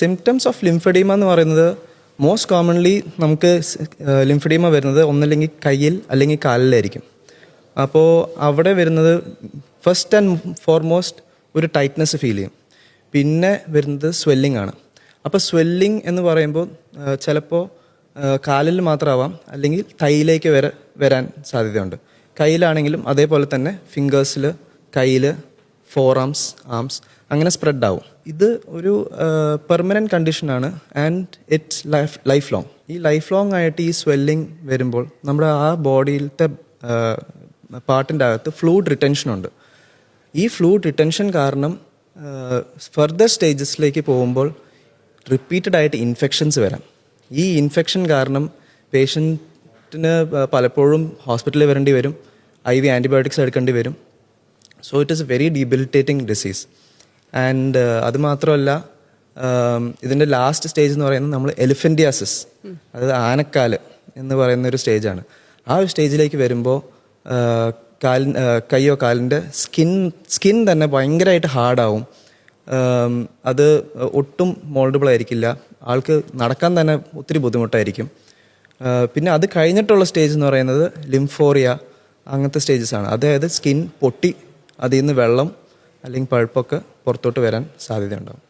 Symptoms of ലിംഫഡീമ എന്ന് പറയുന്നത് most commonly നമുക്ക് ലിംഫഡീമ വരുന്നത് ഒന്നല്ലെങ്കിൽ കയ്യിൽ അല്ലെങ്കിൽ കാലിലായിരിക്കും. അപ്പോൾ അവിടെ വരുന്നത് ഫസ്റ്റ് ആൻഡ് ഫോർമോസ്റ്റ് ഒരു ടൈറ്റ്നെസ് ഫീൽ ചെയ്യും. പിന്നെ വരുന്നത് സ്വെല്ലിംഗ് ആണ്. അപ്പോൾ സ്വെല്ലിംഗ് എന്ന് പറയുമ്പോൾ ചിലപ്പോൾ കാലിൽ മാത്രമാവാം, അല്ലെങ്കിൽ കയ്യിലേക്ക് വരാൻ സാധ്യതയുണ്ട്. കയ്യിലാണെങ്കിലും അതേപോലെ തന്നെ ഫിംഗേഴ്സിൽ, കയ്യിൽ, ഫോർ ആംസ് അങ്ങനെ സ്പ്രെഡ് ആവും. ഇത് ഒരു പെർമനൻറ്റ് കണ്ടീഷനാണ് ആൻഡ് ഇറ്റ്സ് ലൈഫ് ലോങ്. ഈ ലൈഫ് ലോങ് ആയിട്ട് ഈ സ്വെല്ലിംഗ് വരുമ്പോൾ നമ്മുടെ ആ ബോഡിയിലത്തെ പാർട്ടിൻ്റെ അകത്ത് ഫ്ലൂയിഡ് റിട്ടൻഷനുണ്ട്. ഈ ഫ്ലൂയിഡ് റിട്ടൻഷൻ കാരണം ഫർദർ സ്റ്റേജസിലേക്ക് പോകുമ്പോൾ റിപ്പീറ്റഡ് ആയിട്ട് ഇൻഫെക്ഷൻസ് വരാം. ഈ ഇൻഫെക്ഷൻ കാരണം പേഷ്യൻറ്റിന് പലപ്പോഴും ഹോസ്പിറ്റലിൽ വരേണ്ടി വരും, IV ആൻറ്റിബയോട്ടിക്സ് എടുക്കേണ്ടി വരും. So it is a very debilitating disease. And അതുമാത്രമല്ല, ഇതിൻ്റെ ലാസ്റ്റ് സ്റ്റേജ് എന്ന് പറയുന്നത് നമ്മൾ എലിഫൻറ്റിയാസിസ്, അതായത് ആനക്കാല് എന്ന് പറയുന്ന ഒരു സ്റ്റേജാണ്. ആ ഒരു സ്റ്റേജിലേക്ക് വരുമ്പോൾ കയ്യോ കാലിൻ്റെ സ്കിൻ തന്നെ ഭയങ്കരമായിട്ട് ഹാർഡാവും. അത് ഒട്ടും മോൾഡബിൾ ആയിരിക്കില്ല. ആൾക്ക് നടക്കാൻ തന്നെ ഒത്തിരി ബുദ്ധിമുട്ടായിരിക്കും. പിന്നെ അത് കഴിഞ്ഞിട്ടുള്ള സ്റ്റേജ് എന്ന് പറയുന്നത് ലിംഫോറിയ, അങ്ങനത്തെ സ്റ്റേജസാണ്. അതായത് സ്കിൻ പൊട്ടി അതിൽ നിന്ന് വെള്ളം അല്ലെങ്കിൽ പഴുപ്പൊക്കെ പുറത്തോട്ട് വരാൻ സാധ്യതയുണ്ടാകും.